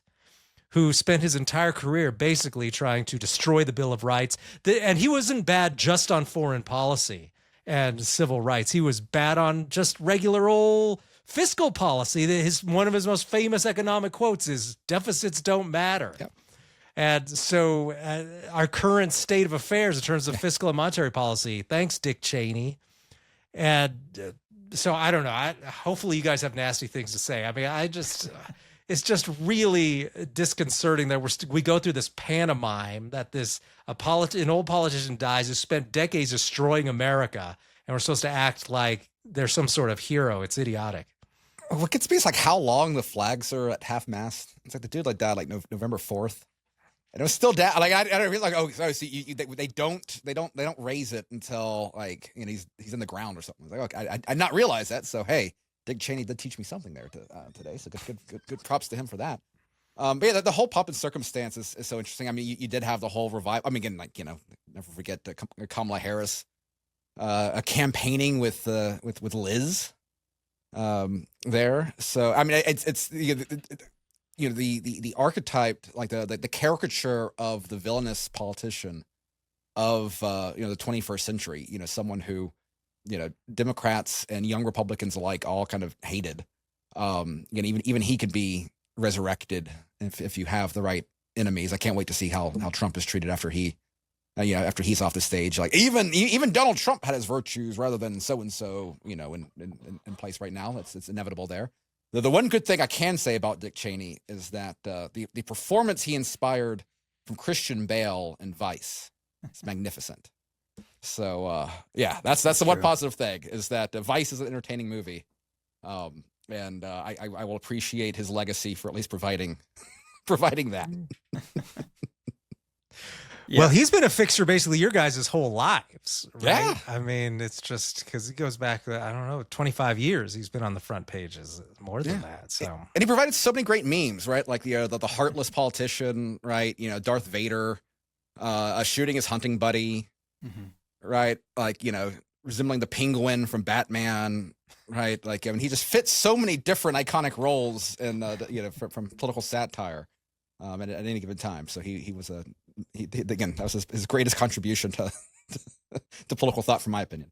who spent his entire career basically trying to destroy the Bill of Rights. And he wasn't bad just on foreign policy and civil rights. He was bad on just regular old fiscal policy. One of his most famous economic quotes is, "Deficits don't matter." Yep. And so our current state of affairs in terms of fiscal and monetary policy, thanks, Dick Cheney. And so I don't know. Hopefully you guys have nasty things to say. I mean, it's just really disconcerting that we go through this pantomime that an old politician dies who spent decades destroying America, and we're supposed to act like they're some sort of hero. It's idiotic. What gets me is like how long the flags are at half mast. It's like the dude died like November 4th. And it was still down. Like I don't realize. Oh, so they don't raise it until like he's in the ground or something. I was like, okay, I did not realize that. So hey, Dick Cheney did teach me something there today. So good props to him for that. But yeah, the whole pomp and circumstance is so interesting. I mean, you did have the whole revival. I mean, again, never forget Kamala Harris campaigning with Liz there. So I mean, it's the archetype, like the caricature of the villainous politician of the 21st century. Someone who Democrats and young Republicans alike all kind of hated. Even he could be resurrected if you have the right enemies. I can't wait to see how Trump is treated after after he's off the stage. Like even Donald Trump had his virtues rather than so and so. In place right now. It's inevitable there. The one good thing I can say about Dick Cheney is that the performance he inspired from Christian Bale in Vice is magnificent. So that's the one positive thing is that Vice is an entertaining movie, and I will appreciate his legacy for at least providing that. Yeah. Well, he's been a fixture basically your guys' whole lives, right? Yeah. I mean, it's just because he goes back, 25 years. He's been on the front pages, more than that. So, and he provided so many great memes, right? Like the heartless politician, right? Darth Vader, shooting his hunting buddy, right? Like resembling the Penguin from Batman, right? Like he just fits so many different iconic roles in from political satire, at any given time. So he was again, that was his greatest contribution to political thought, from my opinion.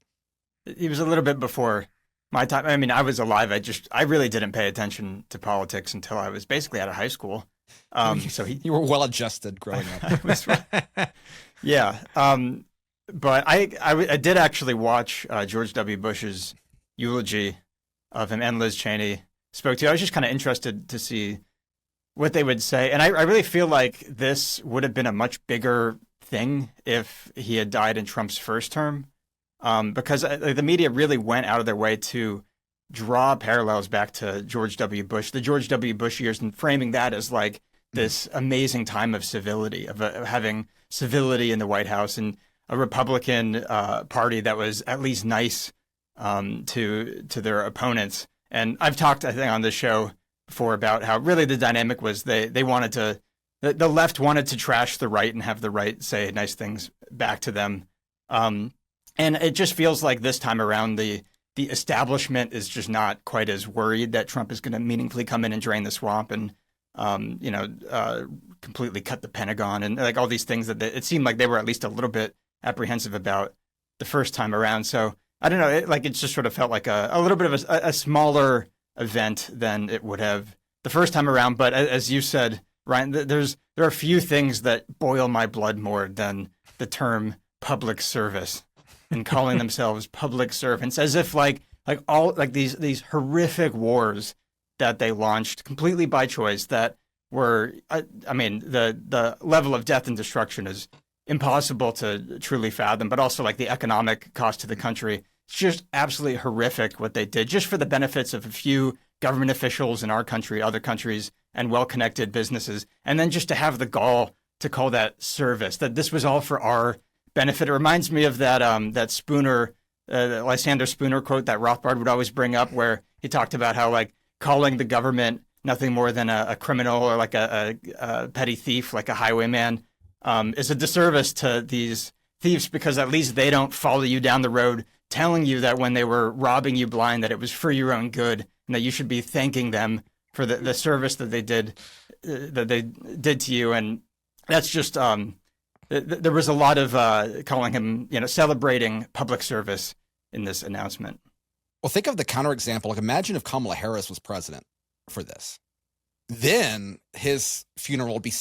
He was a little bit before my time. I mean, I was alive. I really didn't pay attention to politics until I was basically out of high school. So you were well adjusted growing up. Yeah. But I did actually watch George W. Bush's eulogy of him, and Liz Cheney spoke to. I was just kind of interested to see what they would say. And I really feel like this would have been a much bigger thing if he had died in Trump's first term, because the media really went out of their way to draw parallels back to George W. Bush, the George W. Bush years, and framing that as like this amazing time of civility, of having civility in the White House, and a Republican party that was at least nice to their opponents. And I've talked, I think, on this show before about how really the dynamic was they wanted to, the left wanted to trash the right and have the right say nice things back to them. And it just feels like this time around the establishment is just not quite as worried that Trump is going to meaningfully come in and drain the swamp and completely cut the Pentagon and like all these things that it seemed like they were at least a little bit apprehensive about the first time around. So I don't know, it just sort of felt like a little bit of a smaller event than it would have the first time around. But as you said, Ryan, there are few things that boil my blood more than the term public service and calling themselves public servants, as if like all like these horrific wars that they launched completely by choice that were, I mean, the level of death and destruction is impossible to truly fathom, but also like the economic cost to the country. It's just absolutely horrific what they did just for the benefits of a few government officials in our country, other countries, and well-connected businesses. And then just to have the gall to call that service, that this was all for our benefit. It reminds me of that Spooner, Lysander Spooner quote that Rothbard would always bring up, where he talked about how like calling the government nothing more than a criminal or like a petty thief, like a highwayman, is a disservice to these thieves, because at least they don't follow you down the road telling you that when they were robbing you blind, that it was for your own good and that you should be thanking them for the service that they did to you. And that's just there was a lot of calling him, celebrating public service in this announcement. Well, think of the counterexample. Like, imagine if Kamala Harris was president for this. Then his funeral would be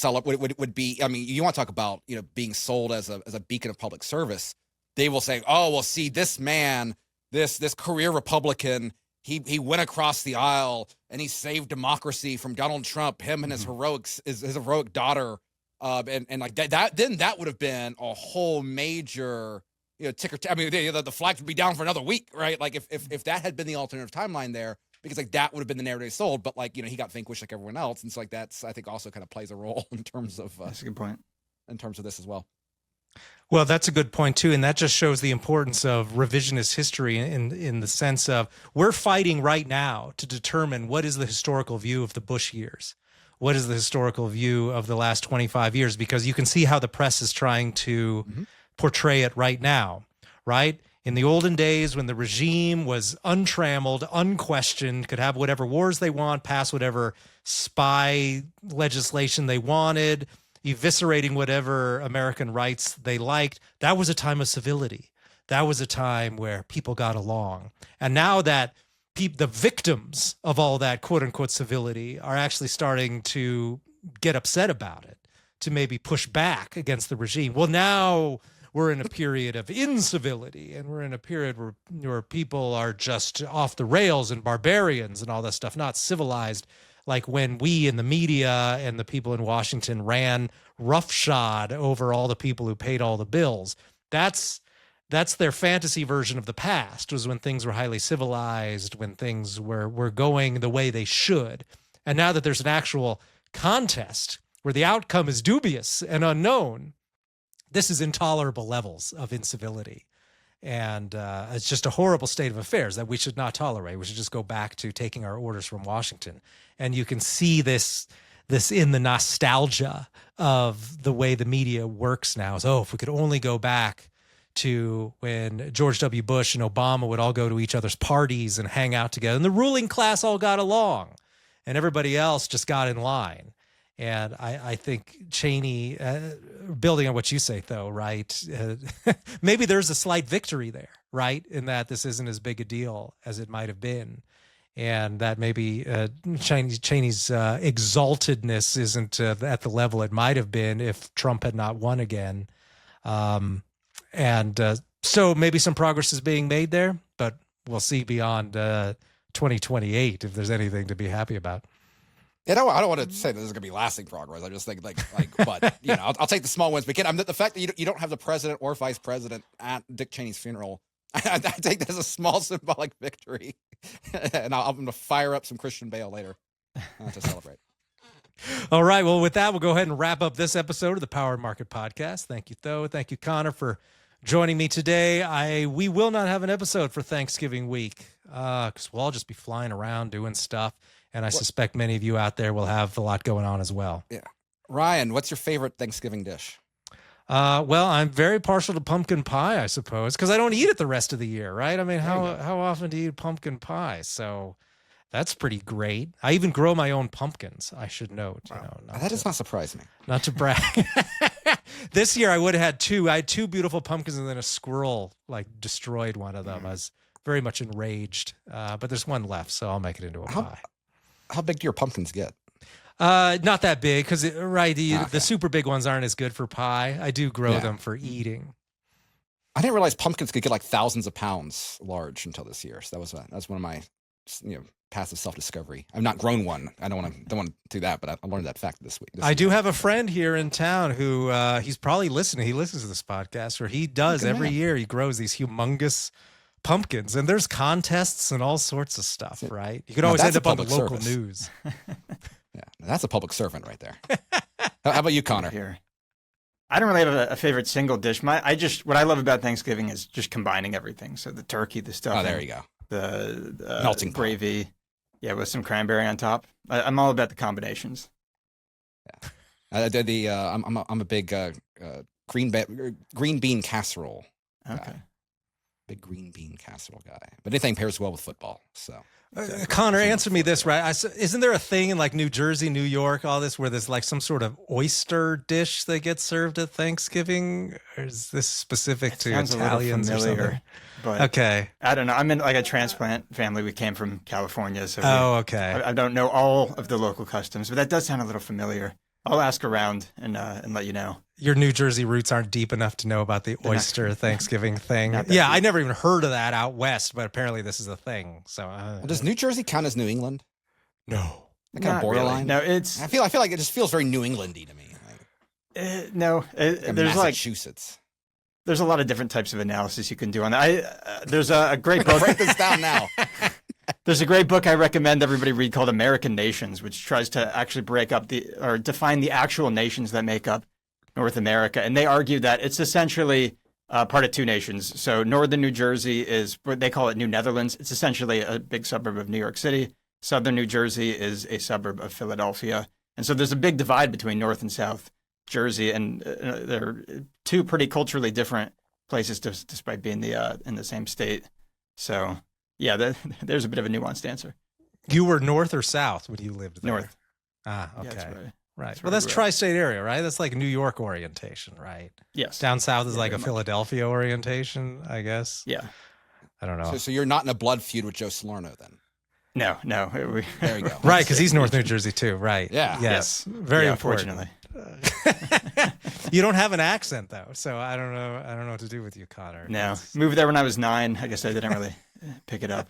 would be. I mean, you want to talk about being sold as a beacon of public service. They will say, "Oh, well, see, this man, this career Republican, he went across the aisle and he saved democracy from Donald Trump. Him and his heroic daughter, and like that. Then that would have been a whole major ticker. I mean, the flag would be down for another week, right? Like if that had been the alternative timeline there." Because like that would have been the narrative sold, but like he got vanquished like everyone else, and so like that's I think also kind of plays a role in terms of that's a good point in terms of this as well. Well, that's a good point too, and that just shows the importance of revisionist history in the sense of we're fighting right now to determine what is the historical view of the Bush years, what is the historical view of the last 25 years, because you can see how the press is trying to portray it right now, right? In the olden days, when the regime was untrammeled, unquestioned, could have whatever wars they want, pass whatever spy legislation they wanted, eviscerating whatever American rights they liked. That was a time of civility. That was a time where people got along. And now that the victims of all that quote unquote civility are actually starting to get upset about it, to maybe push back against the regime. Well, now we're in a period of incivility, and we're in a period where people are just off the rails and barbarians and all that stuff, not civilized, like when we in the media and the people in Washington ran roughshod over all the people who paid all the bills. That's their fantasy version of the past, was when things were highly civilized, when things were going the way they should. And now that there's an actual contest where the outcome is dubious and unknown, this is intolerable levels of incivility. And it's just a horrible state of affairs that we should not tolerate. We should just go back to taking our orders from Washington. And you can see this in the nostalgia of the way the media works now. Is, if we could only go back to when George W. Bush and Obama would all go to each other's parties and hang out together, and the ruling class all got along, and everybody else just got in line. And I think Cheney, building on what you say, though, right? Maybe there's a slight victory there, right? In that this isn't as big a deal as it might have been. And that maybe Cheney's exaltedness isn't at the level it might have been if Trump had not won again. So maybe some progress is being made there, but we'll see beyond 2028 if there's anything to be happy about. I don't want to say this is going to be lasting progress. I just think but I'll take the small wins. But the fact that you don't have the president or vice president at Dick Cheney's funeral, I take that as a small symbolic victory. And I'm going to fire up some Christian Bale later to celebrate. All right. Well, with that, we'll go ahead and wrap up this episode of the Power Market Podcast. Thank you, Tho. Thank you, Connor, for joining me today. We will not have an episode for Thanksgiving week because we'll all just be flying around doing stuff. And I suspect many of you out there will have a lot going on as well. Yeah. Ryan, what's your favorite Thanksgiving dish? Well, I'm very partial to pumpkin pie, I suppose, because I don't eat it the rest of the year, right? I mean, how often do you eat pumpkin pie? So that's pretty great. I even grow my own pumpkins, I should note. Wow. That does not surprise me. Not to brag. This year I would have had two. I had two beautiful pumpkins, and then a squirrel destroyed one of them. I was very much enraged, but there's one left, so I'll make it into a pie. How big do your pumpkins get? Not that big, because the super big ones aren't as good for pie. I do grow them for eating. I didn't realize pumpkins could get like thousands of pounds large until this year. So that was one of my paths of self-discovery. I've not grown one. I don't want to do that, but I learned that fact this week. I do have a friend here in town who he's probably listening. He listens to this podcast, where he does every year. He grows these humongous pumpkins, and there's contests and all sorts of stuff, right? You could always end up on the local news. Yeah, that's a public servant right there. How about you, Connor? Here, I don't really have a favorite single dish. What I love about Thanksgiving is just combining everything. So the turkey, the stuffing. Oh, there you go. The melting gravy, with some cranberry on top. I'm all about the combinations. Yeah, I'm a big green bean casserole. Okay. Guy. Big green bean casserole guy, but anything pairs well with football. So, Connor, answer me this, right? Isn't there a thing in New Jersey, New York, all this, where there's some sort of oyster dish that gets served at Thanksgiving? Or is this specific to Italians or something? But okay, I don't know. I'm in a transplant family. We came from California, so okay. I don't know all of the local customs, but that does sound a little familiar. I'll ask around and let you know. Your New Jersey roots aren't deep enough to know about the oyster Thanksgiving thing. Yeah, I never even heard of that out west, but apparently this is a thing. So, does New Jersey count as New England? No, kind of borderline. Really. No, it's. I feel like it just feels very New Englandy to me. No, there's Massachusetts. There's a lot of different types of analysis you can do on that. There's a great book. Write this down now. There's a great book I recommend everybody read called American Nations, which tries to actually break up or define the actual nations that make up North America. And they argue that it's essentially part of two nations. So northern New Jersey is what they call it New Netherlands. It's essentially a big suburb of New York City. Southern New Jersey is a suburb of Philadelphia. And so there's a big divide between North and South Jersey. And they're two pretty culturally different places despite being in the same state. So... yeah, there's a bit of a nuanced answer. You were north or south when you lived there? North. Ah, okay. Yeah, that's right. Right. where Well, that's we grew up. tri-state area, right? That's like New York orientation, right? Yes. Down south is Yeah, like a very much. Philadelphia orientation, I guess. Yeah. I don't know. So you're not in a blood feud with Joe Salerno then? No. There you go. Right, because he's North New Jersey too, right? Yeah. Yes. Very yeah, important. Fortunately. You don't have an accent though, so I don't know what to do with you, Connor. No. It's- Moved there when I was 9. I guess I didn't really pick it up.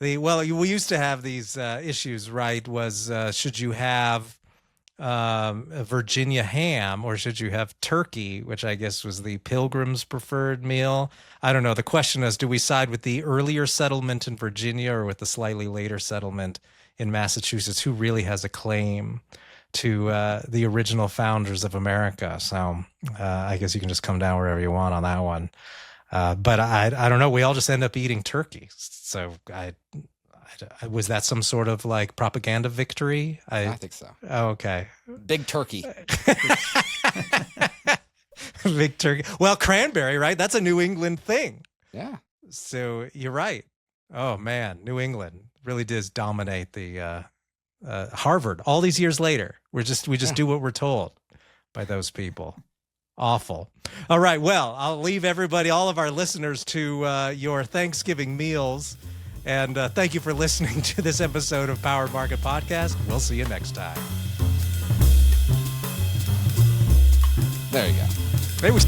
we used to have these issues, right? Was should you have a Virginia ham or should you have turkey, which I guess was the Pilgrims' preferred meal? I don't know. The question is, do we side with the earlier settlement in Virginia or with the slightly later settlement in Massachusetts? Who really has a claim to the original founders of America? So I guess you can just come down wherever you want on that one. But I don't know. We all just end up eating turkey. So was that some sort of like propaganda victory? I think so. Oh, okay. Big turkey. Big turkey. Well, cranberry, right? That's a New England thing. Yeah. So you're right. Oh man, New England really does dominate the Harvard. All these years later, we just do what we're told by those people. Awful. All right. Well, I'll leave everybody, all of our listeners, to your Thanksgiving meals. And thank you for listening to this episode of Power Market Podcast. We'll see you next time. There you go. Maybe we